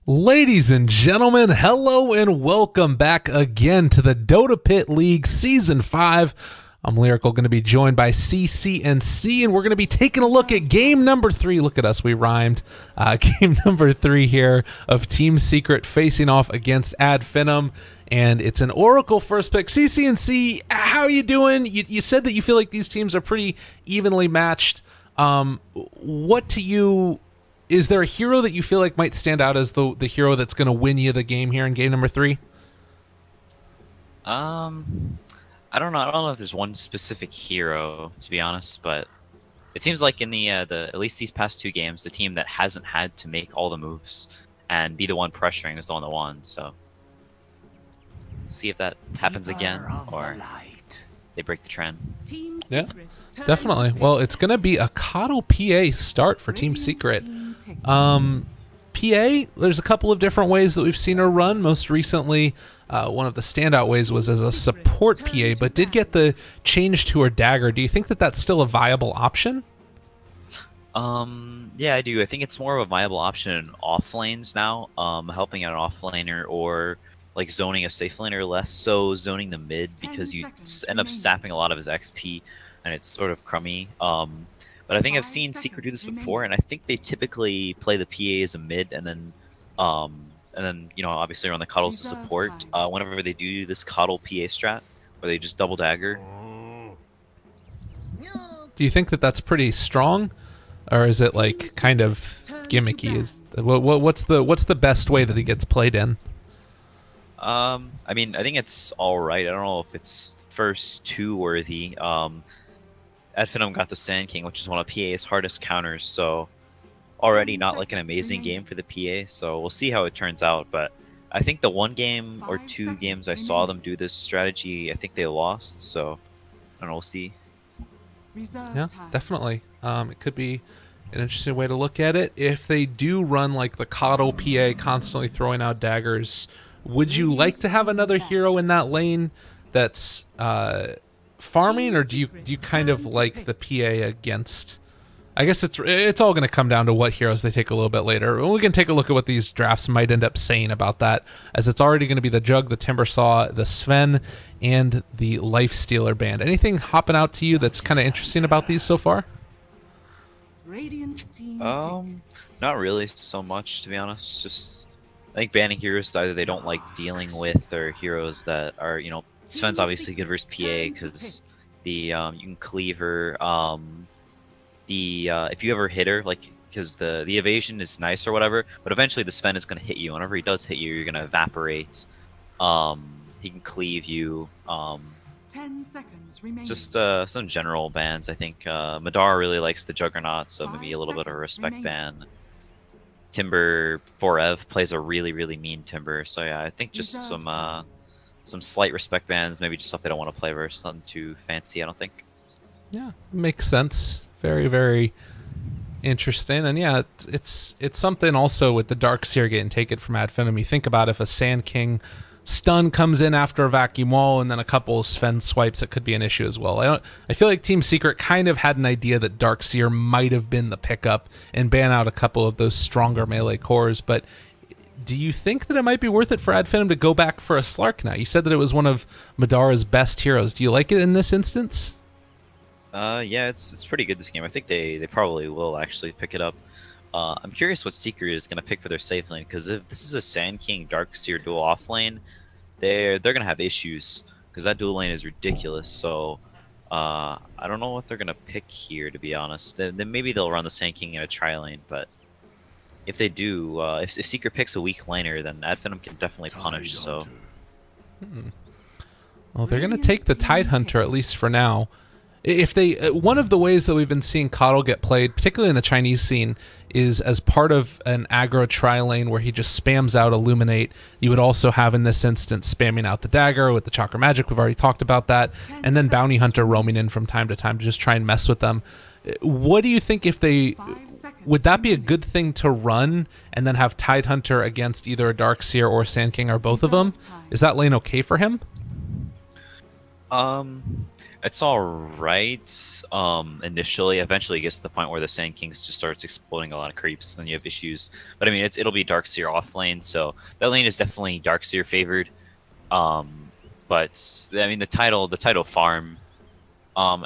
Ladies and gentlemen, hello and welcome back again to the DotaPit League Season 5. I'm Lyrical, going to be joined by CC&C, and we're going to be taking a look at game number 3. Look at us, we rhymed. Game number 3 here of Team Secret facing off against Ad Finum, and it's an Oracle first pick. CC&C, how are you doing? You said that you feel like these teams are pretty evenly matched. What to you... Is there a hero that you feel like might stand out as the hero that's going to win you the game here in game number 3? I don't know. I don't know if there's one specific hero, to be honest, but it seems like in the at least these past 2 games, the team that hasn't had to make all the moves and be the one pressuring is the one that won. So see if that happens again, or they break the trend. Yeah, definitely. Well, it's going to be a Coddle PA start for Team Secret. PA, there's a couple of different ways that we've seen her run. Most recently, one of the standout ways was as a support PA, but did get the change to her dagger. Do you think that that's still a viable option? Yeah, I do. I think it's more of a viable option in off lanes now, helping out an off laner or like zoning a safe laner, less so zoning the mid because you end up sapping a lot of his XP and it's sort of crummy. But I think I've seen Secret do this before, and I think they typically play the PA as a mid, and then you know, obviously run the Coddles as support. Whenever they do this Coddle PA strat, where they just double dagger. Do you think that that's pretty strong, or is it like kind of gimmicky? What's the best way that it gets played in? I mean, I think it's all right. I don't know if it's first 2 worthy. Ad Finum got the Sand King, which is one of PA's hardest counters, so already not like an amazing game for the PA, so we'll see how it turns out. But I think the 1 game or 2 games I saw them do this strategy, I think they lost, so I don't know, we'll see. Yeah, definitely. It could be an interesting way to look at it. If they do run like the Coddle PA, constantly throwing out daggers, would you like to have another hero in that lane that's farming, or do you kind of like the PA against? I guess it's all going to come down to what heroes they take a little bit later. We can take a look at what these drafts might end up saying about that, as it's already going to be the Jug, the Timbersaw, the Sven, and the Lifestealer band. Anything hopping out to you that's kind of interesting about these so far? Not really so much, to be honest. Just I think banning heroes that either they don't like dealing with, or heroes that are, you know, Sven's obviously good versus PA because the you can cleave her. If you ever hit her, like, because the evasion is nice or whatever, but eventually the Sven is going to hit you. Whenever he does hit you, you're going to evaporate. He can cleave you. 10 seconds remaining. Just some general bans. I think Madara really likes the Juggernaut, so maybe a little bit of a respect ban. Timber Forev plays a really mean Timber, so yeah, I think just some slight respect bans, maybe just stuff they don't want to play versus something too fancy, I don't think. Yeah, makes sense. Very interesting. And yeah, it's something also with the Darkseer getting taken from Ad Finum. You think about if a Sand King stun comes in after a vacuum wall and then a couple of Sven swipes, it could be an issue as well. I feel like Team Secret kind of had an idea that Darkseer might have been the pickup and ban out a couple of those stronger melee cores, but do you think that it might be worth it for Ad Finum to go back for a Slark now? You said that it was one of Madara's best heroes. Do you like it in this instance? Yeah, it's pretty good this game. I think they probably will actually pick it up. I'm curious what Secret is going to pick for their safe lane, because if this is a Sand King Darkseer dual off lane, they're going to have issues, because that dual lane is ridiculous. So I don't know what they're going to pick here, to be honest. Then maybe they'll run the Sand King in a tri lane, but if they do, if Secret picks a weak laner, then Ad Finum can definitely punish. So, well, they're going to take the Tidehunter at least for now. If they, one of the ways that we've been seeing Coddle get played, particularly in the Chinese scene, is as part of an aggro tri lane where he just spams out Illuminate. You would also have in this instance spamming out the dagger with the Chakra Magic. We've already talked about that, and then Bounty Hunter roaming in from time to time to just try and mess with them. What do you think if they... Would that be a good thing to run and then have Tidehunter against either a Darkseer or Sand King or both of them? Is that lane okay for him? I It's all right. Initially, eventually, it gets to the point where the Sand Kings just starts exploding a lot of creeps, and you have issues. But I mean, it'll be Darkseer off lane, so that lane is definitely Darkseer favored. But I mean, the title farm.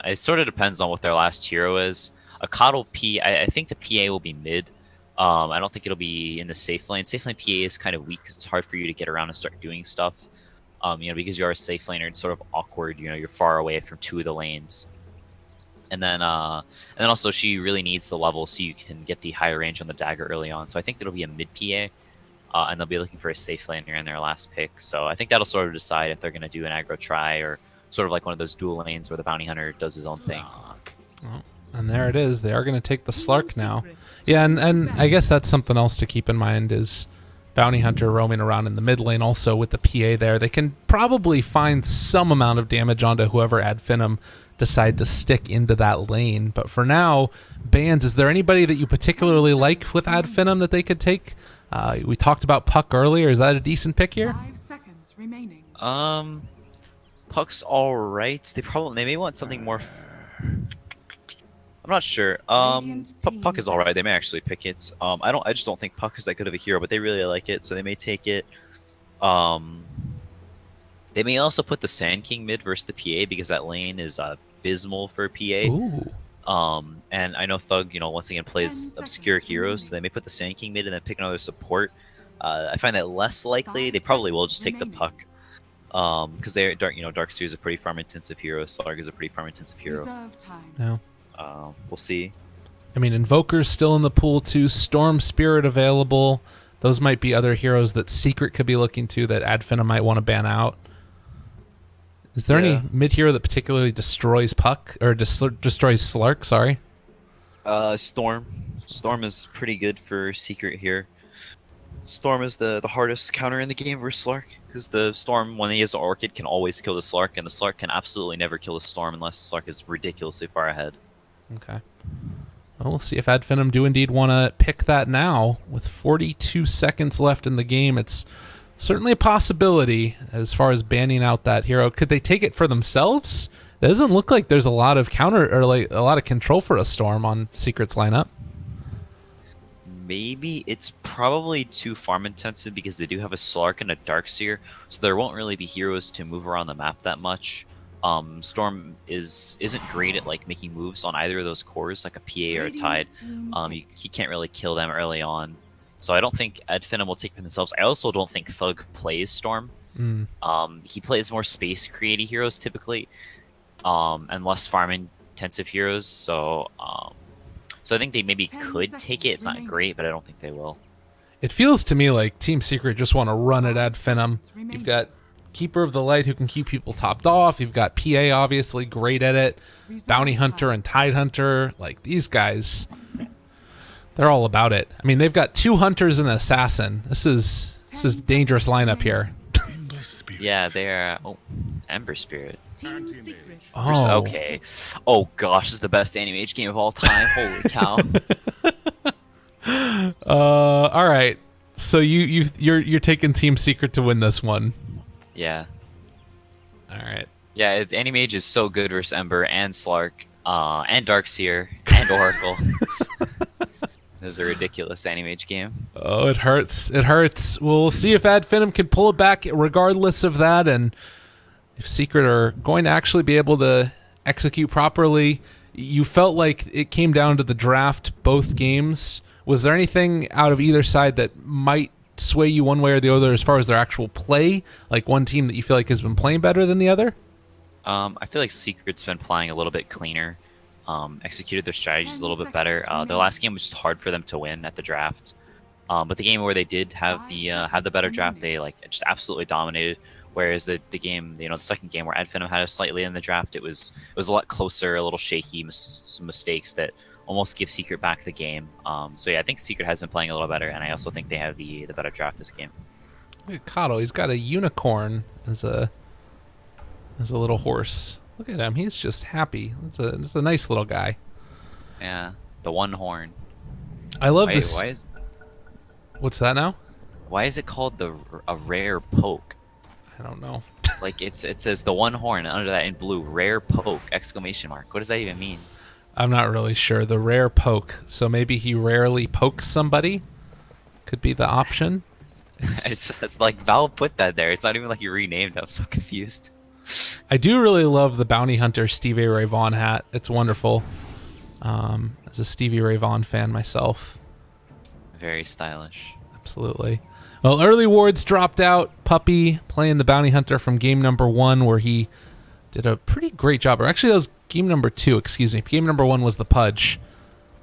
It sort of depends on what their last hero is. A Coddle P, I think the PA will be mid. I don't think it'll be in the safe lane. Safe lane PA is kind of weak because it's hard for you to get around and start doing stuff. Because you are a safe laner, it's sort of awkward. You're far away from two of the lanes, and then also she really needs the level so you can get the higher range on the dagger early on. So I think it'll be a mid PA, and they'll be looking for a safe laner in their last pick. So I think that'll sort of decide if they're going to do an aggro try or sort of like one of those dual lanes where the bounty hunter does his own thing. Oh, and there it is. They are going to take the Slark now. Yeah, and I guess that's something else to keep in mind is bounty hunter roaming around in the mid lane also with the PA there. They can probably find some amount of damage onto whoever Ad Finum decide to stick into that lane. But for now, bans, is there anybody that you particularly like with Ad Finum that they could take? We talked about Puck earlier. Is that a decent pick here? 5 seconds remaining. Puck's all right. They may want something more. I'm not sure. Puck is all right. They may actually pick it. I just don't think Puck is that good of a hero, but they really like it, so they may take it. They may also put the Sand King mid versus the PA because that lane is abysmal for PA. Ooh. And I know Thug, once again plays 10 obscure seconds heroes, so remaining. they may put the Sand King mid and then pick another support. I find that less likely. They probably will just take the Puck. Because they're Darkseer is a pretty farm intensive hero. Slark is a pretty farm intensive hero. Reserve time. No. We'll see. I mean, Invoker's still in the pool too. Storm Spirit available. Those might be other heroes that Secret could be looking to that Ad Finum might want to ban out. Is there any mid hero that particularly destroys Puck or destroys Slark? Sorry. Storm. Storm is pretty good for Secret here. Storm is the hardest counter in the game versus Slark, because the Storm, when he has the Orchid, can always kill the Slark, and the Slark can absolutely never kill the Storm unless the Slark is ridiculously far ahead. Okay. Well, we'll see if Ad Finum do indeed want to pick that now. With 42 seconds left in the game, it's certainly a possibility as far as banning out that hero. Could they take it for themselves? It doesn't look like there's a lot of counter or like a lot of control for a Storm on Secret's lineup. Maybe it's probably too farm intensive because they do have a Slark and a Darkseer, so there won't really be heroes to move around the map that much. Storm isn't great at like making moves on either of those cores, like a PA or a Tide. He can't really kill them early on, so I don't think Ad Finum will take for themselves. I also don't think Thug plays Storm. He plays more space creating heroes typically, and less farm intensive heroes. So I think they maybe could take it. It's not great, but I don't think they will. It feels to me like Team Secret just want to run at Ad Finum. You've got Keeper of the Light who can keep people topped off. You've got PA, obviously great at it. Bounty Hunter and Tide Hunter. Like, these guys, they're all about it. I mean, they've got 2 Hunters and an Assassin. This is dangerous lineup here. Yeah, they're... Oh, Ember Spirit. Team Secret. Oh. Okay. Oh gosh, this is the best Anti-Mage game of all time. Holy cow. All right. So you're taking Team Secret to win this one. Yeah. All right. Yeah, Anti-Mage is so good versus Ember and Slark, and Darkseer, and Oracle. This is a ridiculous Anti-Mage game. Oh, it hurts. It hurts. We'll see if Ad Finum can pull it back regardless of that, and if Secret are going to actually be able to execute properly. You felt like it came down to the draft both games. Was there anything out of either side that might sway you one way or the other as far as their actual play? Like one team that you feel like has been playing better than the other? I feel like Secret's been playing a little bit cleaner, executed their strategies a little bit better. The last game was just hard for them to win at the draft, but the game where they did have the better draft, they just absolutely dominated. Whereas the game, the second game where Ad Finum had a slight lead in the draft, it was a lot closer, a little shaky, some mistakes that almost give Secret back the game. So yeah, I think Secret has been playing a little better, and I also think they have the better draft this game. Look at Kato, he's got a unicorn as a little horse. Look at him, he's just happy. It's a nice little guy. Yeah, the one horn. I love this. What's that now? Why is it called a rare poke? I don't know. Like it says the one horn under that in blue, rare poke, exclamation mark. What does that even mean? I'm not really sure. The rare poke. So maybe he rarely pokes somebody? Could be the option. It's like Valve put that there. It's not even like you renamed. I'm so confused. I do really love the Bounty Hunter Stevie Ray Vaughan hat. It's wonderful. As a Stevie Ray Vaughan fan myself. Very stylish. Absolutely. Well, early wards dropped out. Puppy playing the Bounty Hunter from game number 1, where he did a pretty great job. Or actually, that was game number 2, excuse me. Game number 1 was the Pudge.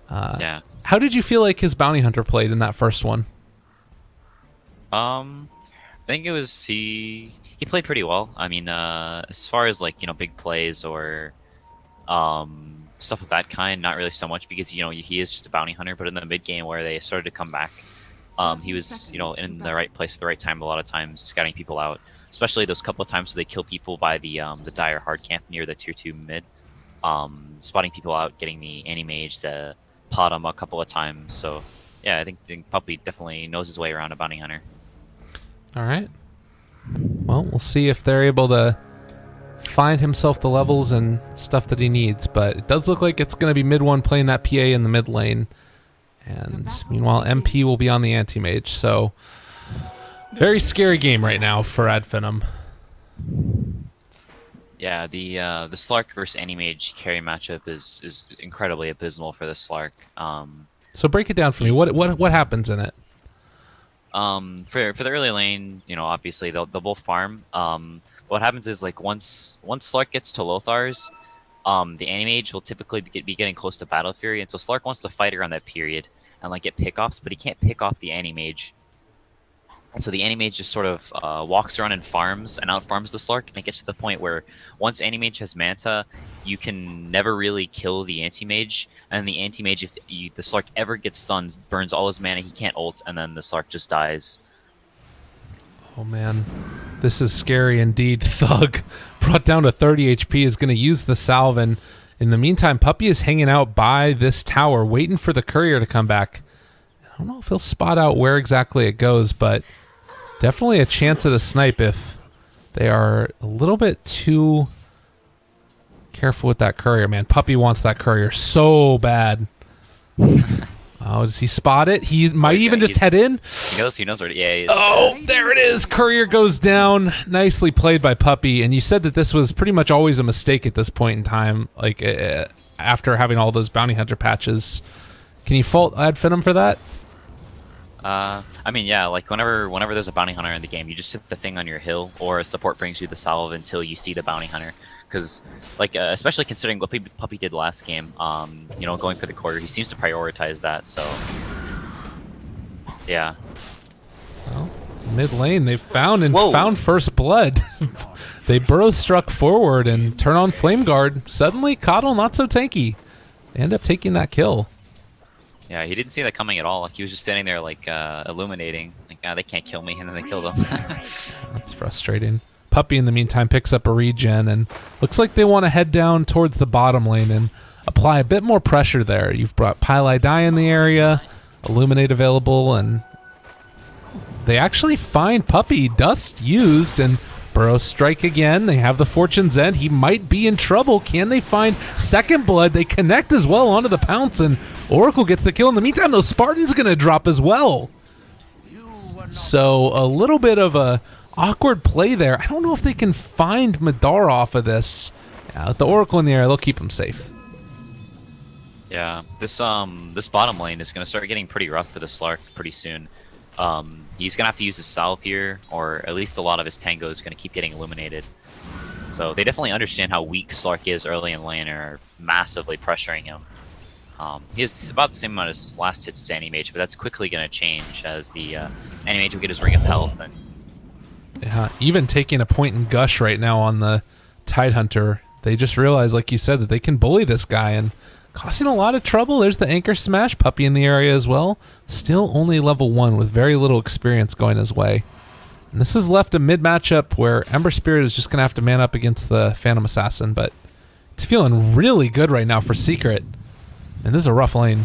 Yeah. How did you feel like his Bounty Hunter played in that first one? I think it was he played pretty well. I mean, as far as like big plays or stuff of that kind, not really so much because he is just a bounty hunter. But in the mid game where they started to come back, he was in the right place at the right time a lot of times, scouting people out. Especially those couple of times where they kill people by the dire hard camp near the tier 2 mid, spotting people out, getting the anti-mage to pot him a couple of times. So yeah, I think Puppy definitely knows his way around a bounty hunter. All right. Well, we'll see if they're able to find himself the levels and stuff that he needs. But it does look like it's going to be mid 1 playing that PA in the mid lane. And meanwhile, MP will be on the anti-mage. So very scary game right now for Adphenom. Yeah, the Slark versus anti-mage carry matchup is incredibly abysmal for the Slark. So break it down for me. What happens in it? For the early lane, obviously they'll both farm. What happens is like once Slark gets to Lothar's, the anti-mage will typically be getting close to Battle Fury, and so Slark wants to fight around that period and like get pickoffs, but he can't pick off the anti-mage. And so the anti-mage just sort of walks around and farms and out-farms the Slark, and it gets to the point where once anti-mage has Manta, you can never really kill the anti-mage, and the anti-mage, if the Slark ever gets stunned, burns all his mana, he can't ult, and then the Slark just dies. Oh man, this is scary indeed. Thug, brought down to 30 HP, is going to use the salve, and in the meantime, Puppy is hanging out by this tower, waiting for the courier to come back. I don't know if he'll spot out where exactly it goes, but definitely a chance at a snipe if they are a little bit too careful with that courier, man. Puppy wants that courier so bad. Oh, does he spot it? He might even just head in. He knows where. Yeah. He is. Oh, there it is. Courier goes down. Nicely played by Puppy. And you said that this was pretty much always a mistake at this point in time, like after having all those bounty hunter patches. Can you fault Adphenom for that? I mean, yeah, like whenever there's a bounty hunter in the game, you just sit the thing on your hill, or a support brings you the salve until you see the bounty hunter. Because, like, especially considering what Puppy did last game, going for the courier, he seems to prioritize that. So, yeah. Well, mid lane, they found first blood. They burrow struck forward and turn on Flame Guard. Suddenly, Coddle not so tanky. They end up taking that kill. Yeah, he didn't see that coming at all. Like, he was just standing there, like, illuminating. Like, they can't kill me, and then they killed him. That's frustrating. Puppy, in the meantime, picks up a regen, and looks like they want to head down towards the bottom lane and apply a bit more pressure there. You've brought Pili Die in the area, Illuminate available, and they actually find Puppy. Dust used, and Burrow strike again. They have the Fortune's End. He might be in trouble. Can they find second blood? They connect as well onto the pounce, and Oracle gets the kill. In the meantime, those Spartan's going to drop as well. So a little bit of a awkward play there. I don't know if they can find Madara off of this. With the Oracle in the air, they'll keep him safe. Yeah, this bottom lane is going to start getting pretty rough for the Slark pretty soon. He's going to have to use his salve here, or at least a lot of his tango is going to keep getting illuminated. So they definitely understand how weak Slark is early in lane and are massively pressuring him. He has about the same amount of last hits as Anti-Mage, but that's quickly going to change as the Anti-Mage will get his Ring of Health. And yeah, even taking a point in Gush right now on the Tidehunter, they just realize, like you said, that they can bully this guy and causing a lot of trouble. There's the Anchor Smash. Puppy in the area as well. Still only level 1 with very little experience going his way. And this has left a mid matchup where Ember Spirit is just going to have to man up against the Phantom Assassin, but it's feeling really good right now for Secret. And this is a rough lane.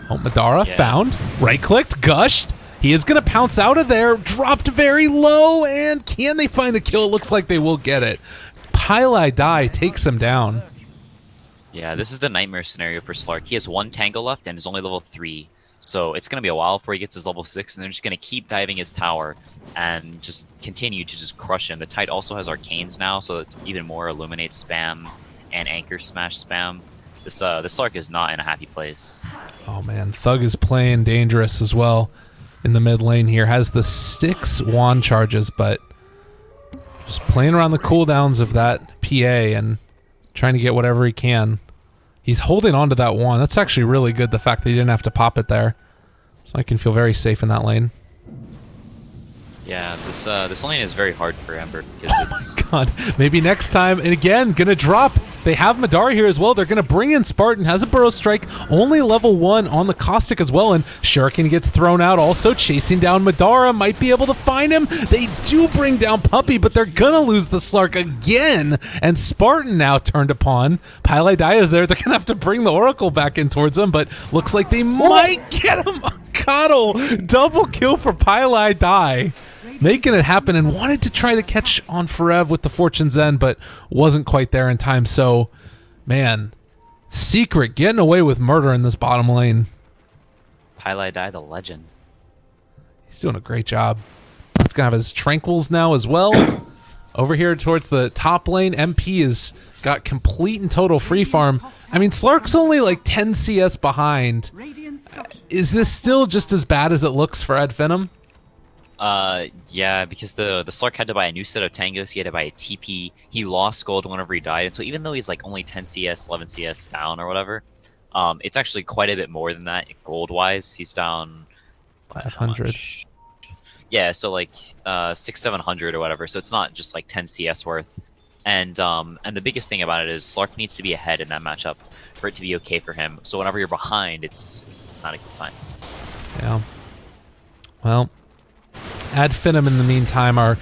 Oh, Madara found. Right-clicked, gushed. He is going to pounce out of there. Dropped very low, and can they find the kill? It looks like they will get it. Pili Die takes him down. Yeah, this is the nightmare scenario for Slark. He has 1 Tango left and is only level 3. So it's going to be a while before he gets his level 6, and they're just going to keep diving his tower and just continue to just crush him. The Tide also has Arcanes now, so it's even more Illuminate spam and Anchor Smash spam. This Slark is not in a happy place. Oh man, Thug is playing dangerous as well in the mid lane here. Has the 6 wand charges, but just playing around the cooldowns of that PA and trying to get whatever he can. He's holding on to that wand. That's actually really good, the fact that he didn't have to pop it there. So I can feel very safe in that lane. Yeah, this lane is very hard for Ember because it's... God, maybe next time. And again, gonna drop. They have Madara here as well. They're gonna bring in Spartan. Has a Burrow Strike. Only level 1 on the Caustic as well. And Shuriken gets thrown out. Also chasing down Madara. Might be able to find him. They do bring down Puppy, but they're gonna lose the Slark again. And Spartan now turned upon. Pili Die is there. They're gonna have to bring the Oracle back in towards him, but looks like they might get him. Coddle. Double kill for Pili Die. Making it happen, and wanted to try to catch on Forev with the Fortune's End, but wasn't quite there in time. So, man, Secret getting away with murder in this bottom lane. Pili Die, the legend. He's doing a great job. He's gonna have his Tranquils now as well. Over here towards the top lane, MP has got complete and total free farm. I mean, Slark's only like 10 CS behind. Is this still just as bad as it looks for Ed Venom? Yeah, because the Slark had to buy a new set of tangos, he had to buy a TP, he lost gold whenever he died, and so even though he's like only 10 CS, 11 CS down or whatever, it's actually quite a bit more than that gold-wise. He's down... 500. Yeah, so like 600-700 or whatever, so it's not just like 10 CS worth. And the biggest thing about it is Slark needs to be ahead in that matchup for it to be okay for him, so whenever you're behind, it's not a good sign. Yeah. Well... Ad Finum in the meantime are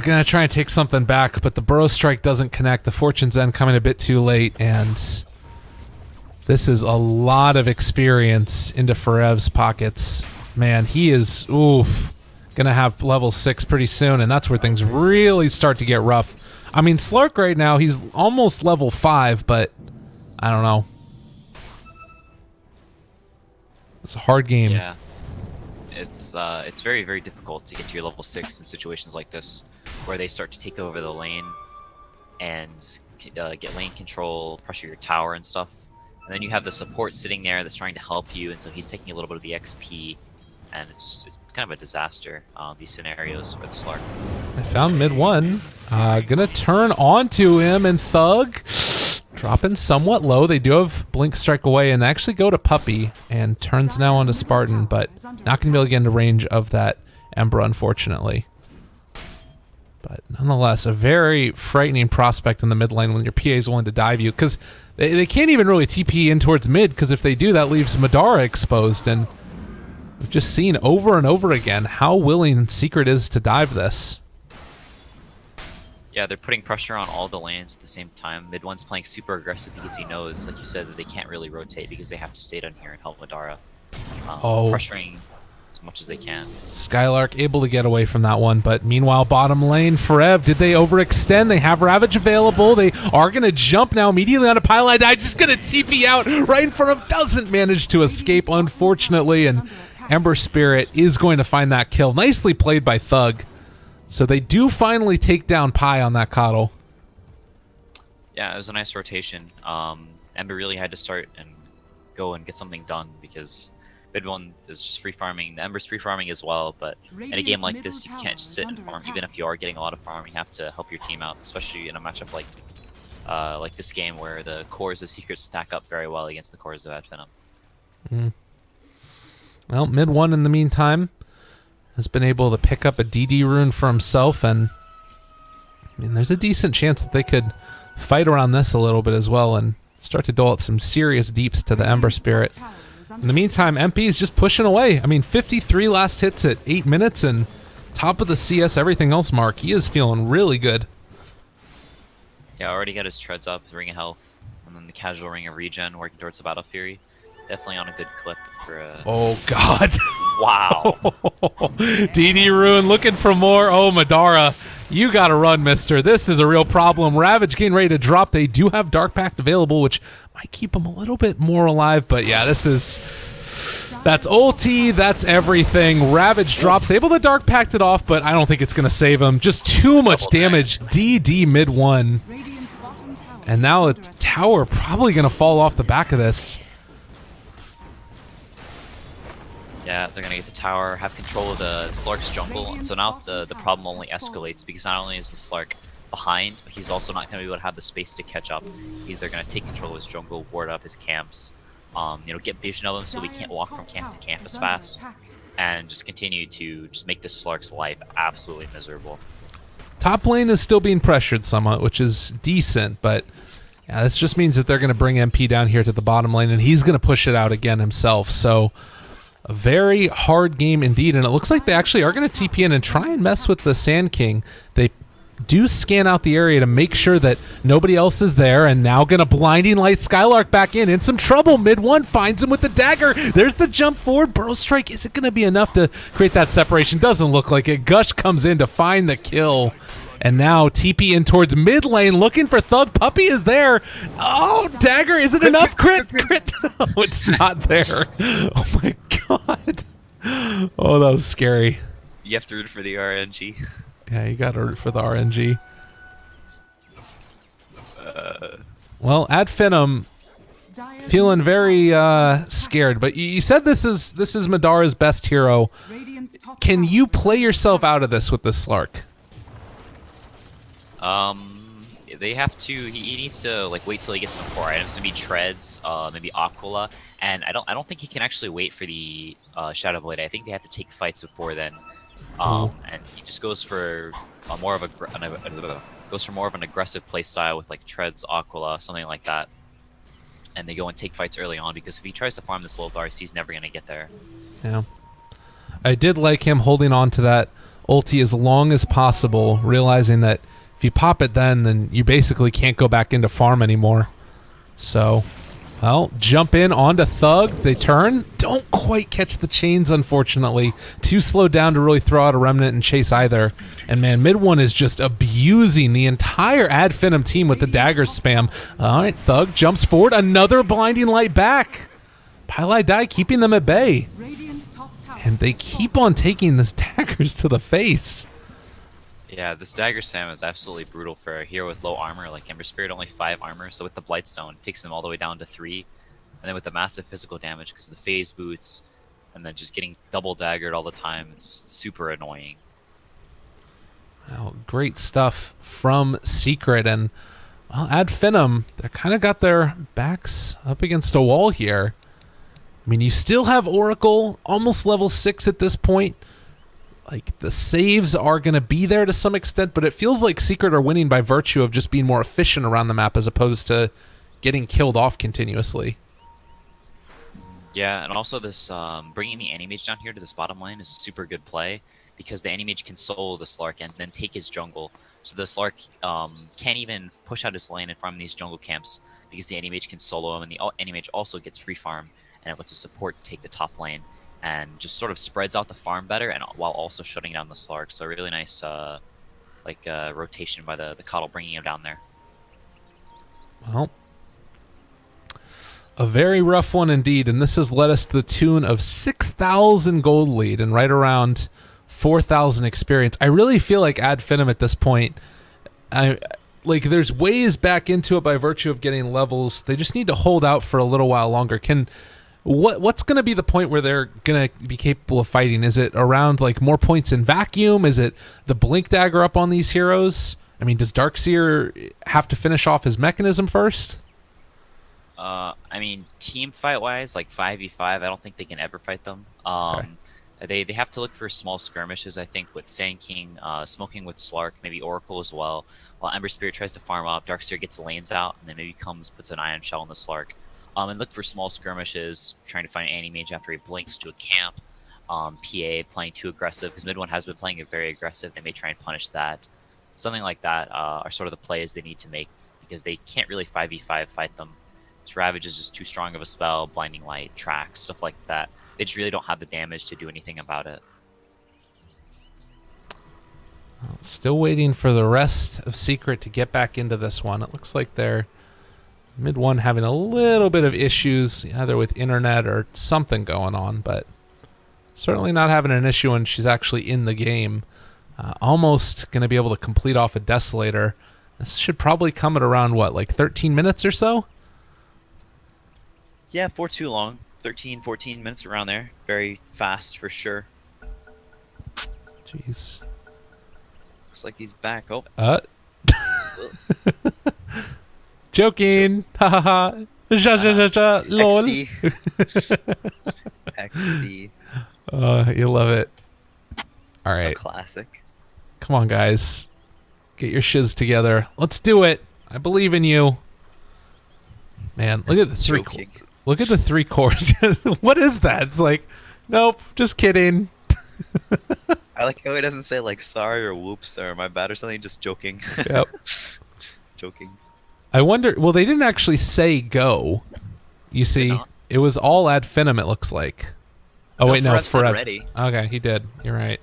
gonna try and take something back, but the Burrow Strike doesn't connect. The Fortune's End coming a bit too late, and this is a lot of experience into Forev's pockets. Man, he is gonna have level 6 pretty soon, and that's where things really start to get rough. I mean, Slark right now, he's almost level 5, but I don't know. It's a hard game. Yeah. It's very, very difficult to get to your level 6 in situations like this, where they start to take over the lane and get lane control, pressure your tower and stuff. And then you have the support sitting there that's trying to help you, and so he's taking a little bit of the XP, and it's kind of a disaster, these scenarios for the Slark. I found mid 1. Gonna turn onto him, and Thug dropping somewhat low. They do have Blink Strike away, and they actually go to Puppy and turns now onto Spartan, but not going to be able to get into range of that Ember, unfortunately. But nonetheless, a very frightening prospect in the mid lane when your PA is willing to dive you, because they can't even really TP in towards mid, because if they do, that leaves Madara exposed, and we've just seen over and over again how willing Secret is to dive this. Yeah, they're putting pressure on all the lanes at the same time. Mid one's playing super aggressive because he knows, like you said, that they can't really rotate because they have to stay down here and help Madara. Pressuring as much as they can. Skylark able to get away from that one, but meanwhile, bottom lane, Forev, did they overextend? They have Ravage available. They are going to jump now immediately onto Pili Die, just going to TP out right in front of, doesn't manage to escape, unfortunately, and Ember Spirit is going to find that kill. Nicely played by Thug. So they do finally take down Pi on that Coddle. Yeah, it was a nice rotation. Ember really had to start and go and get something done because mid one is just free farming. The Ember's free farming as well, but in a game like this, you can't just sit and farm. Even if you are getting a lot of farm, you have to help your team out, especially in a matchup like this game where the cores of Secret stack up very well against the cores of Ad Venom. Well, mid one in the meantime has been able to pick up a DD rune for himself, and I mean, there's a decent chance that they could fight around this a little bit as well and start to dole out some serious deeps to the Ember Spirit. In the meantime, MP is just pushing away. I mean, 53 last hits at 8 minutes and top of the CS everything else mark. He is feeling really good. Yeah, already got his treads up, Ring of Health, and then the casual Ring of Regen working towards the Battle Fury. Definitely on a good clip for Oh, God. Wow. DD Ruin looking for more. Oh, Madara, you got to run, mister. This is a real problem. Ravage getting ready to drop. They do have Dark Pact available, which might keep them a little bit more alive. But yeah, this is... That's ulti, that's everything. Ravage drops, able to Dark Pact it off, but I don't think it's going to save him. Just too much damage. DD mid 1. Radiant's bottom tower And now a is under attack. tower probably going to fall off the back of this. Yeah, they're gonna get the tower, have control of the Slark's jungle, and so now the problem only escalates because not only is the Slark behind, but he's also not gonna be able to have the space to catch up. He's either gonna take control of his jungle, ward up his camps, get vision of him so he can't walk from camp to camp as fast, and just continue to just make this Slark's life absolutely miserable. Top lane is still being pressured somewhat, which is decent, but yeah, this just means that they're going to bring MP down here to the bottom lane, and he's going to push it out again himself. So a very hard game indeed, and it looks like they actually are going to TP in and try and mess with the Sand King. They do scan out the area to make sure that nobody else is there, and now going to Blinding Light Skylark back in some trouble. Mid 1 finds him with the dagger. There's the jump forward. Burrow Strike, is it going to be enough to create that separation? Doesn't look like it. Gush comes in to find the kill. And now TP in towards mid lane, looking for Thug. Puppy is there. Oh, dagger, is it enough? Crit. No, it's not there. Oh my god. Oh, that was scary. You have to root for the RNG. Yeah, you got to root for the RNG. Well, Ad Finum Dire feeling very scared, but you said this is Madara's best hero. Radiant's top Can tower you is play under yourself attack. out of this with this Slark? They have to. He needs to wait till he gets some core items. Maybe treads, maybe Aquila, and I don't think he can actually wait for the Shadow Blade. I think they have to take fights before then. And he just goes for more of an aggressive play style with treads, Aquila, something like that. And they go and take fights early on because if he tries to farm this Lothars, he's never gonna get there. Yeah. I did like him holding on to that ulti as long as possible, realizing that if you pop it then you basically can't go back into farm anymore. So, well, jump in onto Thug. They turn. Don't quite catch the chains, unfortunately. Too slowed down to really throw out a Remnant and chase either. And man, mid 1 is just abusing the entire Ad Finum team with the dagger spam. All right, Thug jumps forward. Another Blinding Light back. Pylai Die keeping them at bay. Radiant's top tower And they is keep on taking these daggers to the face. Yeah, this Dagger Sam is absolutely brutal for a hero with low armor. Like Ember Spirit, only 5 armor, so with the Blightstone, it takes them all the way down to 3. And then with the massive physical damage, because of the phase boots, and then just getting double daggered all the time, it's super annoying. Well, great stuff from Secret, and well, Ad Finum, they kind of got their backs up against a wall here. I mean, you still have Oracle, almost level 6 at this point. Like, the saves are going to be there to some extent, but it feels like Secret are winning by virtue of just being more efficient around the map as opposed to getting killed off continuously. Yeah, and also this bringing the Anti-Mage down here to this bottom lane is a super good play because the Anti-Mage can solo the Slark and then take his jungle. So the Slark can't even push out his lane and farm these jungle camps because the Anti-Mage can solo him, and the Anti-Mage also gets free farm, and it lets the support take the top lane and just sort of spreads out the farm better and while also shutting down the Slark. So a really nice rotation by the Coddle bringing him down there. Well, a very rough one indeed, and this has led us to the tune of 6,000 gold lead and right around 4,000 experience. I really feel like Ad Finum at this point, there's ways back into it by virtue of getting levels. They just need to hold out for a little while longer. What's going to be the point where they're going to be capable of fighting? Is it around more points in vacuum? Is it the Blink Dagger up on these heroes? I mean, does Darkseer have to finish off his mechanism first? I mean, team fight wise, 5v5, I don't think they can ever fight them. Okay. They have to look for small skirmishes, I think, with Sand King, smoking with Slark, maybe Oracle as well. While Ember Spirit tries to farm up, Darkseer gets lanes out, and then maybe puts an Ion Shell on the Slark. And look for small skirmishes, trying to find Anti-Mage after he blinks to a camp. PA playing too aggressive, because mid 1 has been playing it very aggressive. They may try and punish that. Something like that are sort of the plays they need to make, because they can't really 5v5 fight them. So Ravage is just too strong of a spell, Blinding Light, Track, stuff like that. They just really don't have the damage to do anything about it. Still waiting for the rest of Secret to get back into this one. It looks like they're mid one having a little bit of issues, either with internet or something going on, but certainly not having an issue when she's actually in the game. Almost going to be able to complete off a Desolator. This should probably come at around, what, like 13 minutes or so? Yeah, for too long. 13, 14 minutes around there. Very fast for sure. Jeez. Looks like he's back. Oh, Joking. Ha ha ha. Ja ja ja ja. Lol. XD. XD. You love it. All A right. classic. Come on, guys. Get your shiz together. Let's do it. I believe in you. Man, look at the three. Joking. Look at the three cores. What is that? It's like, nope, just kidding. I like how he doesn't say like sorry or whoops or my bad or something. Just joking. Yep. Joking. I wonder. Well, they didn't actually say go. You see, not. it was all ad finum. It looks like. Oh wait, no, Forev said Forev. ready. Okay, he did. You're right.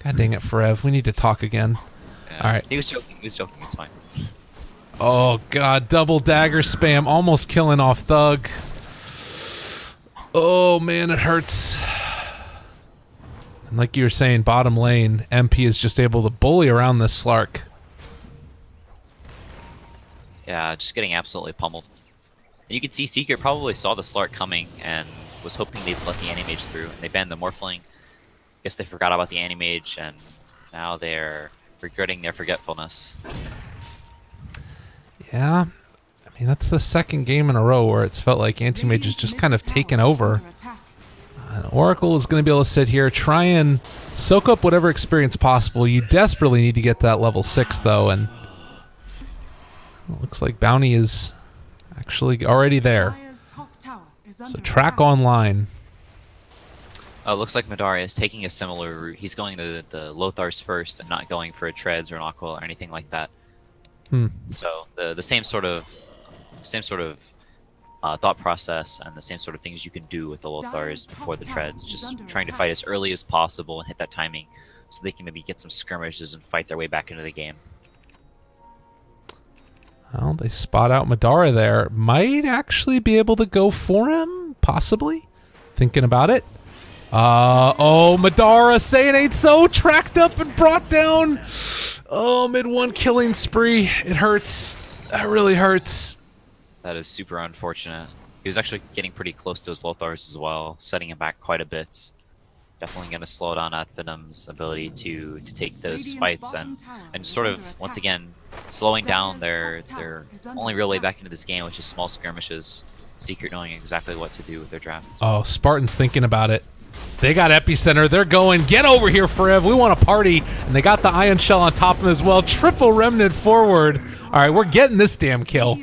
God dang it, Forev. We need to talk again. Yeah. All right. He was joking. He was joking. It's fine. Oh god, double dagger spam, almost killing off Thug. Oh man, it hurts. And like you were saying, bottom lane, MP is just able to bully around this Slark. Yeah, just getting absolutely pummeled. And you can see Secret probably saw the Slark coming and was hoping they'd let the Animage through. And they banned the Morphling. Guess they forgot about the Animage, and now they're regretting their forgetfulness. Yeah, I mean that's the second game in a row where it's felt like Anti-Mage has just kind of taken over. And Oracle is going to be able to sit here, try and soak up whatever experience possible. You desperately need to get that level 6 though, and it looks like Bounty is actually already there. So track online. Looks like Madara is taking a similar route. He's going to the Lothars first and not going for a Treads or an Aqua or anything like that. So the same sort of thought process and the same sort of things you can do with the Lothars before the Treads. Just trying to fight as early as possible and hit that timing so they can maybe get some skirmishes and fight their way back into the game. Well, they spot out Madara there. Might actually be able to go for him, possibly. Thinking about it. Oh, Madara saying ain't so tracked up and brought down. Oh, mid one killing spree. It hurts. That really hurts. That is super unfortunate. He was actually getting pretty close to his Lothars as well, setting him back quite a bit. Definitely going to slow down Adfinum's ability to take those fights and sort of, once again, slowing down their only real way back into this game, which is small skirmishes. Secret knowing exactly what to do with their drafts. Oh, Spartan's thinking about it. They got Epicenter. They're going, get over here, Forev. We want to party. And they got the Ion Shell on top of them as well. Triple Remnant forward. All right, we're getting this damn kill.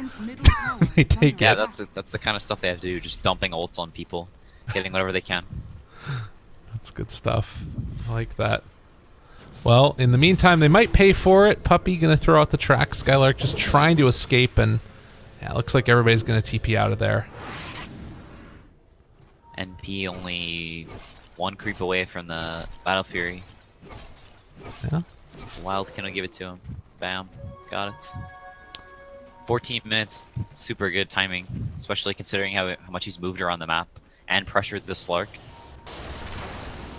They take Yeah, it. that's the kind of stuff they have to do, just dumping ults on people, getting whatever they can. That's good stuff. I like that. Well, in the meantime, they might pay for it. Puppy going to throw out the track. Skylark just trying to escape, and yeah, it looks like everybody's going to TP out of there. NP only one creep away from the Battle Fury. Yeah. Wild cannot give it to him. Bam. Got it. 14 minutes. Super good timing, especially considering how much he's moved around the map and pressured the Slark.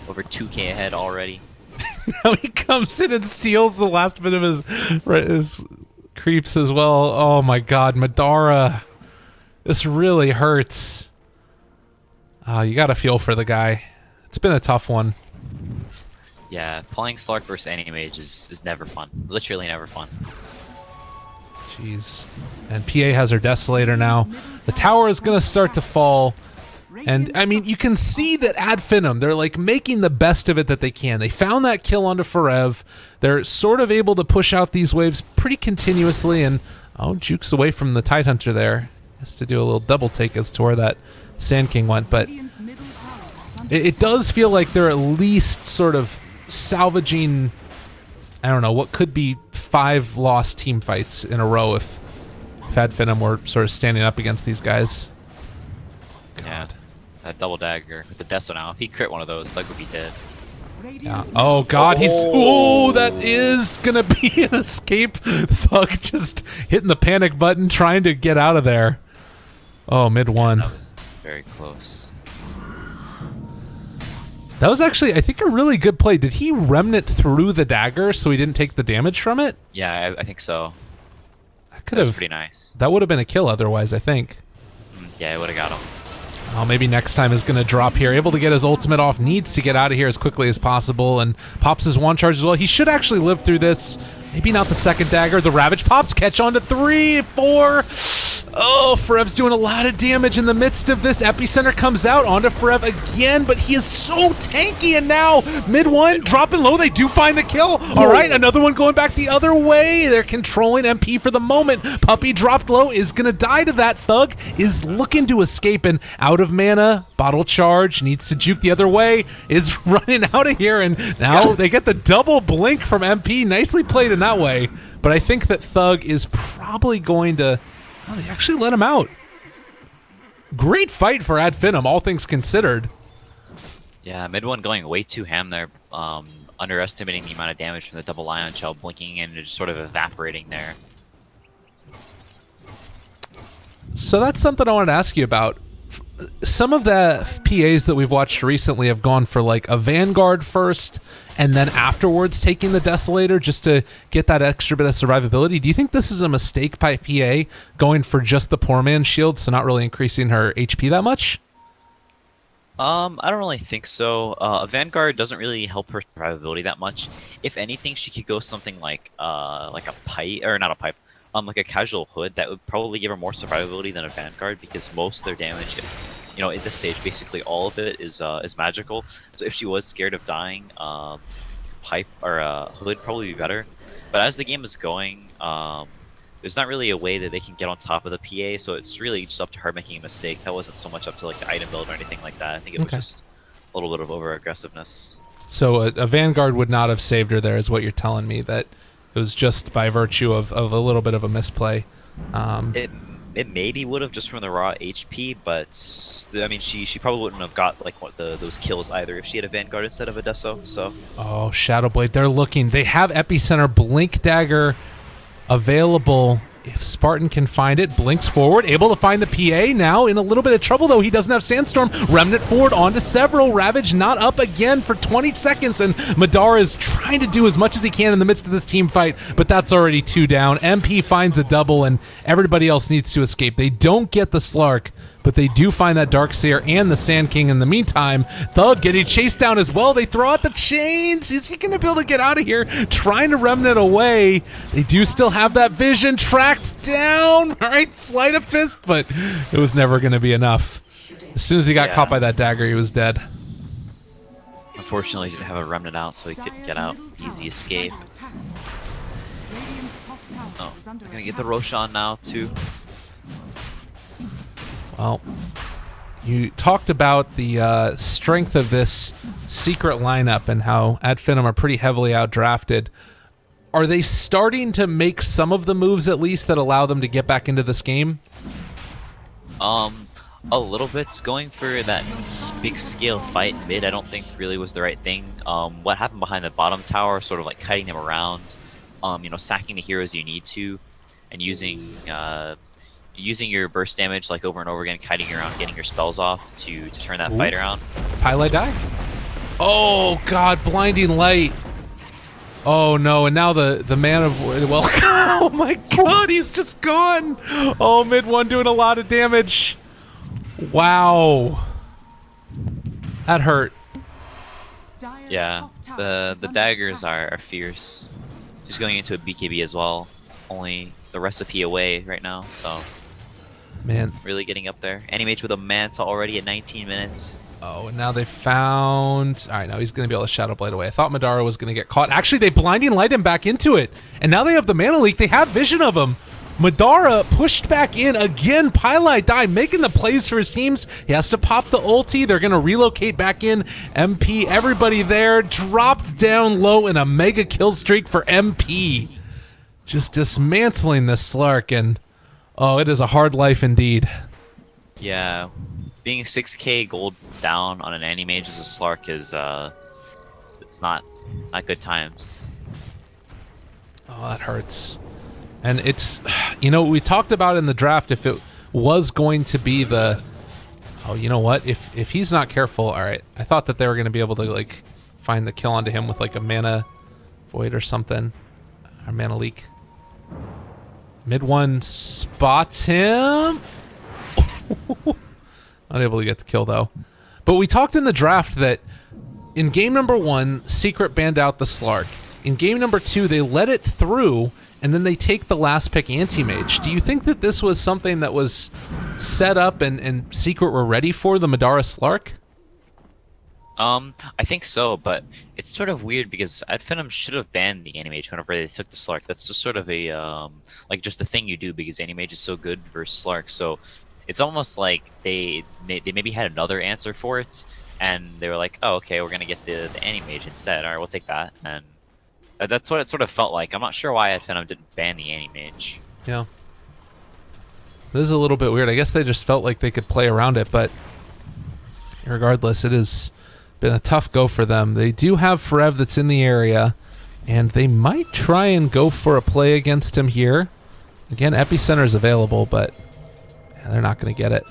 Over 2k ahead already. Now he comes in and steals the last bit of his creeps as well. Oh my god, Madara. This really hurts. You gotta feel for the guy. It's been a tough one. Yeah, playing Slark versus Animage is never fun. Literally never fun. Jeez. And PA has her Desolator now. The tower is gonna start to fall. And, I mean, you can see that Adfinum, they're, like, making the best of it that they can. They found that kill onto Forev. They're sort of able to push out these waves pretty continuously, and, oh, Juke's away from the Tidehunter there. Has to do a little double take as to where that Sand King went, but it does feel like they're at least sort of salvaging, I don't know, what could be 5 lost team fights in a row if if Ad Finum were sort of standing up against these guys. Yeah, that double dagger with the Deso now. If he crit one of those, Thug would be dead. Yeah. Oh God, he's that is gonna be an escape. Thug just hitting the panic button, trying to get out of there. Oh, mid one. That was very close. That was actually, I think, a really good play. Did he remnant through the dagger so he didn't take the damage from it? Yeah, I think so. That was pretty nice. That would have been a kill otherwise, I think. Yeah, it would have got him. Oh, maybe next time is going to drop here. Able to get his ultimate off. Needs to get out of here as quickly as possible. And pops his one charge as well. He should actually live through this. Maybe not the second dagger. The Ravage pops. Catch on to 3, 4. Oh, Ferev's doing a lot of damage in the midst of this. Epicenter comes out onto Ferev again, but he is so tanky. And now mid one dropping low. They do find the kill. All right, another one going back the other way. They're controlling MP for the moment. Puppey dropped low, is going to die to that. Thug is looking to escape and out of mana. Bottle charge, needs to juke the other way, is running out of here. And now they get the double blink from MP. Nicely played in that way. But I think that Thug is probably going to... Oh, they actually let him out. Great fight for Ad Finum, all things considered. Yeah, mid one going way too ham there. Underestimating the amount of damage from the double ion shell blinking and just sort of evaporating there. So that's something I wanted to ask you about. Some of the PAs that we've watched recently have gone for like a Vanguard first and then afterwards taking the Desolator just to get that extra bit of survivability. Do you think this is a mistake by PA going for just the poor man's shield, so not really increasing her HP that much? I don't really think so. A Vanguard doesn't really help her survivability that much. If anything, she could go something like a pipe, or not a pipe, like a casual hood. That would probably give her more survivability than a Vanguard, because most of their damage, you know, at this stage, basically all of it is magical. So if she was scared of dying, pipe or hood probably be better. But as the game is going, there's not really a way that they can get on top of the PA, so it's really just up to her making a mistake. That wasn't so much up to like the item build or anything like that. I think it was just a little bit of over aggressiveness. So a Vanguard would not have saved her there, is what you're telling me, that it was just by virtue of a little bit of a misplay. It maybe would have just from the raw HP, but I mean, she probably wouldn't have got like those kills either if she had a Vanguard instead of a Deso. So oh, Shadowblade, they're looking. They have Epicenter, Blink Dagger available. If Spartan can find it, blinks forward, able to find the PA. Now in a little bit of trouble though. He doesn't have Sandstorm. Remnant forward onto several. Ravage not up again for 20 seconds, and Madara is trying to do as much as he can in the midst of this team fight, but that's already 2 down. MP finds a double, and everybody else needs to escape. They don't get the Slark, but they do find that Darkseer and the Sand King in the meantime. Thug getting chased down as well. They throw out the chains. Is he going to be able to get out of here? Trying to Remnant away. They do still have that vision. Tracked down. All right, sleight of fist, but it was never going to be enough. As soon as he got caught by that dagger, he was dead. Unfortunately, he didn't have a Remnant out, so he couldn't get out. Easy escape. Oh, they're going to get the Roshan now, too. Well, you talked about the strength of this secret lineup and how Ad Finum are pretty heavily outdrafted. Are they starting to make some of the moves at least that allow them to get back into this game? A little bit. Going for that big scale fight mid, I don't think really was the right thing. What happened behind the bottom tower, sort of like kiting them around, you know, sacking the heroes you need to, and using your burst damage like over and over again, kiting around, getting your spells off to turn that fight around. Highlight die. Oh God, blinding light. Oh no, and now the man of well, oh my God, he's just gone. Oh, mid one doing a lot of damage. Wow, that hurt. Yeah, the daggers are fierce. She's going into a BKB as well. Only the recipe away right now, so man, really getting up there. Animage with a Manta already at 19 minutes. Oh, and now they found... All right, now he's going to be able to Shadow Blade away. I thought Madara was going to get caught. Actually, they blinding light him back into it. And now they have the mana leak. They have vision of him. Madara pushed back in again. Pylite die, making the plays for his teams. He has to pop the ulti. They're going to relocate back in. MP, everybody there, dropped down low in a mega kill streak for MP. Just dismantling this Slark, and Oh, it is a hard life indeed. Yeah, being 6k gold down on an Anti-Mage as a Slark is it's not good times. Oh, that hurts. And it's, you know, we talked about in the draft if it was going to be the, oh, you know what? If he's not careful, all right. I thought that they were going to be able to like find the kill onto him with like a mana void or something, or mana leak. Mid one spots him. Unable to get the kill though. But we talked in the draft that in game number 1, Secret banned out the Slark. In game number 2, they let it through, and then they take the last pick Anti-Mage. Do you think that this was something that was set up and Secret were ready for, the Madara Slark? I think so, but it's sort of weird because Adfenim should have banned the Anti-Mage whenever they took the Slark. That's just sort of a like just a thing you do because Anti-Mage is so good versus Slark. So it's almost like they maybe had another answer for it, and they were like, oh, okay, we're gonna get the Anti-Mage instead. All right, we'll take that. And that's what it sort of felt like. I'm not sure why Adfenim didn't ban the Anti-Mage. Yeah. This is a little bit weird. I guess they just felt like they could play around it, but regardless, it has been a tough go for them. They do have Forev that's in the area, and they might try and go for a play against him here. Again, Epicenter is available, but yeah, they're not going to get it.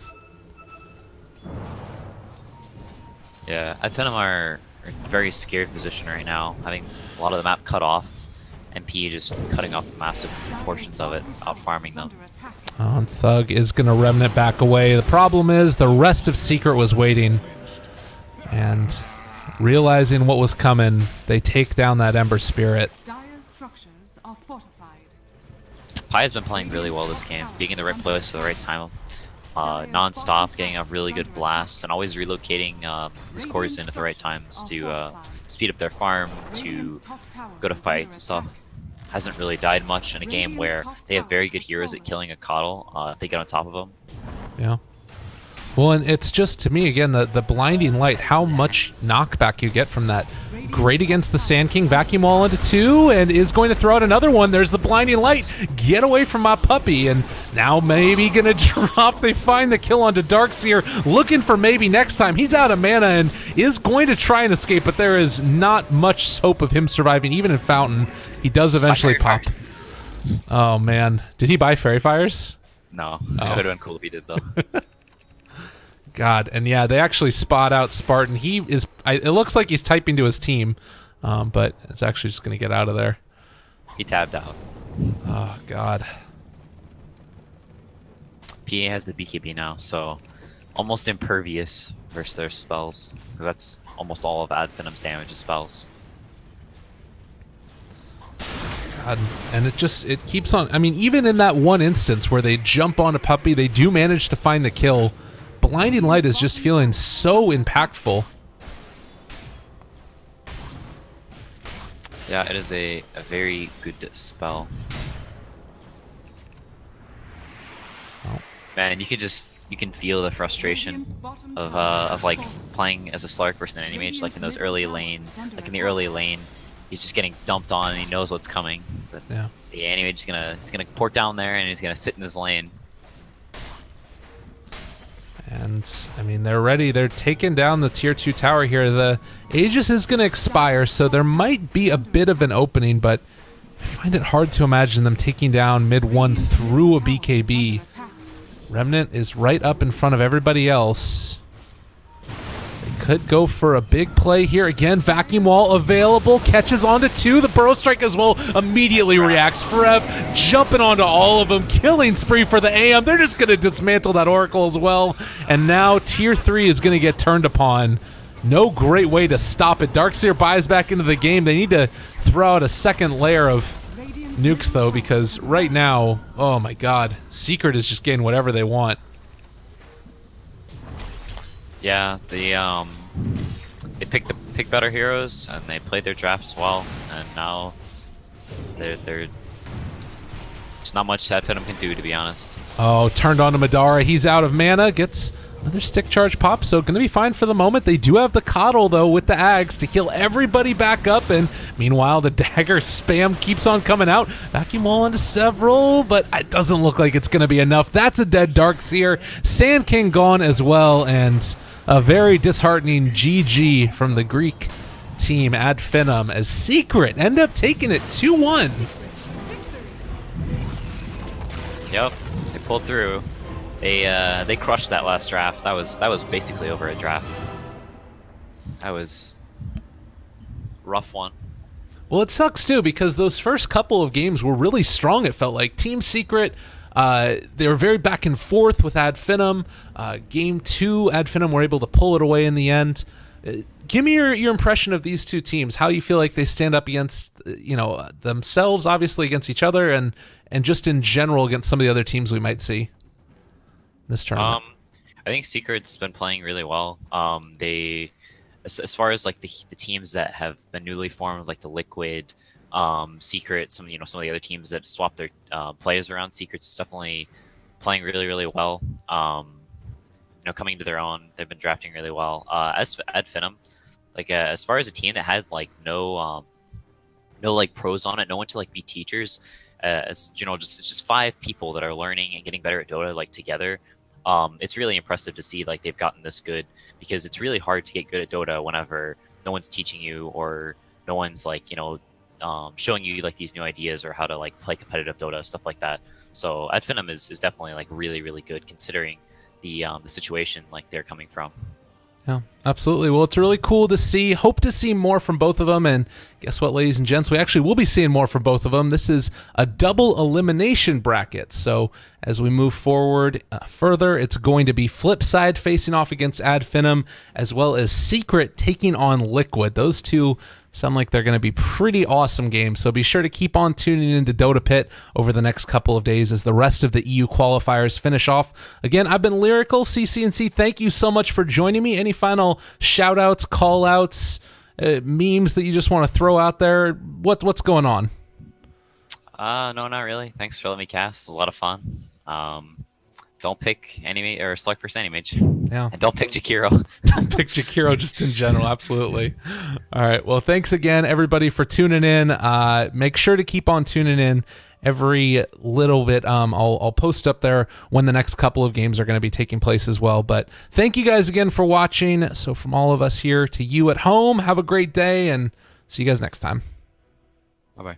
Yeah, Adfenim are in a very scared position right now, having a lot of the map cut off, and P just cutting off massive portions of it, out farming them. And Thug is going to Remnant back away. The problem is the rest of Secret was waiting, and realizing what was coming, they take down that Ember Spirit. Dire's structures are fortified. Pi has been playing really well this game, being in the right place at the right time, non-stop, getting a really good blast, and always relocating his cores in at the right times to speed up their farm, to go to fights and stuff. Hasn't really died much in a game where they have very good heroes at killing a Coddle if they get on top of them. Yeah. Well, and it's just, to me, again, the blinding light, how much knockback you get from that. Great against the Sand King, vacuum wall into 2, and is going to throw out another one. There's the blinding light. Get away from my puppy, and now maybe gonna drop. They find the kill onto Darkseer, looking for maybe next time. He's out of mana and is going to try and escape, but there is not much hope of him surviving, even in Fountain. He does eventually pop. Oh, man. Did he buy Fairy Fires? No. It would have been cool if he did, though. God, and yeah, they actually spot out Spartan. He is, it looks like he's typing to his team, but it's actually just going to get out of there. He tabbed out. Oh, God. PA has the BKB now, so almost impervious versus their spells, because that's almost all of Adfenim's damage is spells. God, and it keeps on. I mean, even in that one instance where they jump on a puppy, they do manage to find the kill. Blinding Light is just feeling so impactful. Yeah, it is a very good spell. Oh. Man, you can feel the frustration of like playing as a Slark versus an Anti-Mage, like in those early lanes, like in the early lane, he's just getting dumped on and he knows what's coming. But Yeah. the Anti-Mage is gonna port down there and he's gonna sit in his lane. And, I mean, they're ready. They're taking down the tier 2 tower here. The Aegis is going to expire, so there might be a bit of an opening, but I find it hard to imagine them taking down mid 1 through a BKB. Remnant is right up in front of everybody else. They could go for a big play here. Again, vacuum wall available. Catches onto 2. The burrow strike as well immediately reacts. Forev jumping onto all of them. Killing spree for the AM. They're just going to dismantle that Oracle as well. And now tier 3 is going to get turned upon. No great way to stop it. Darkseer buys back into the game. They need to throw out a second layer of nukes, though, because right now, oh my god, Secret is just getting whatever they want. Yeah, they picked better heroes and they played their drafts well, and now they're there's not much Adfenim can do, to be honest. Oh, turned on to Madara. He's out of mana. Gets Another stick charge pop, so going to be fine for the moment. They do have the coddle, though, with the Ags to heal everybody back up, and meanwhile, the dagger spam keeps on coming out. Vacuum wall into several, but it doesn't look like it's going to be enough. That's a dead Darkseer. Sand King gone as well, and a very disheartening GG from the Greek team Ad Finum as Secret end up taking it 2-1. Yep, they pulled through. They crushed that last draft. That was basically over a draft. That was rough one. Well, it sucks too because those first couple of games were really strong. It felt like Team Secret. They were very back and forth with Ad Finum. Game 2, Ad Finum were able to pull it away in the end. Give me your impression of these two teams. How you feel like they stand up against themselves, obviously against each other, and just in general against some of the other teams we might see this tournament. I think Secret's been playing really well. They, as far as like the teams that have been newly formed, like the Liquid, Secret, some of the other teams that swap their players around, Secret's definitely playing really well. Coming to their own, they've been drafting really well. As for Ad Finum, like as far as a team that had like no like pros on it, no one to like be teachers. It's just 5 people that are learning and getting better at Dota like together. It's really impressive to see like they've gotten this good, because it's really hard to get good at Dota whenever no one's teaching you or no one's like showing you like these new ideas or how to like play competitive Dota, stuff like that. So Ad Finum is definitely like really good considering the situation like they're coming from. Yeah, absolutely. Well, it's really cool to see. Hope to see more from both of them. And guess what, ladies and gents? We actually will be seeing more from both of them. This is a double elimination bracket. So as we move forward further, it's going to be FlipSid facing off against Ad Finum, as well as Secret taking on Liquid. Those two sound like they're going to be pretty awesome games. So be sure to keep on tuning into DotaPit over the next couple of days as the rest of the EU qualifiers finish off. Again, I've been Lyrical. CCNC, thank you so much for joining me. Any final shout-outs, call-outs, memes that you just want to throw out there? What's going on? No, not really. Thanks for letting me cast. It was a lot of fun. Don't pick Anime or select first Animage. Yeah. And don't pick Jakiro. Don't pick Jakiro just in general. Absolutely. All right. Well, thanks again, everybody, for tuning in. Make sure to keep on tuning in every little bit. I'll post up there when the next couple of games are going to be taking place as well. But thank you guys again for watching. So from all of us here to you at home, have a great day and see you guys next time. Bye-bye.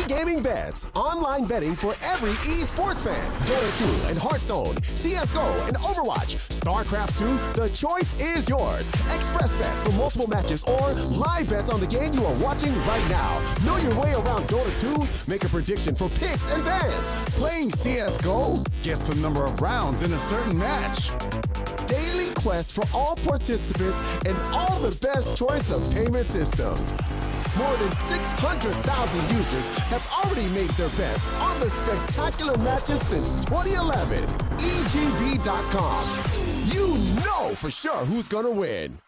gaming bets, online betting for every esports fan. Dota 2 and Hearthstone, CSGO and Overwatch, StarCraft 2, the choice is yours. Express bets for multiple matches or live bets on the game you are watching right now. Know your way around Dota 2? Make a prediction for picks and bans. Playing CSGO? Guess the number of rounds in a certain match. Daily quest for all participants and all the best choice of payment systems. More than 600,000 users have already made their bets on the spectacular matches since 2011. EGB.com. You know for sure who's gonna win.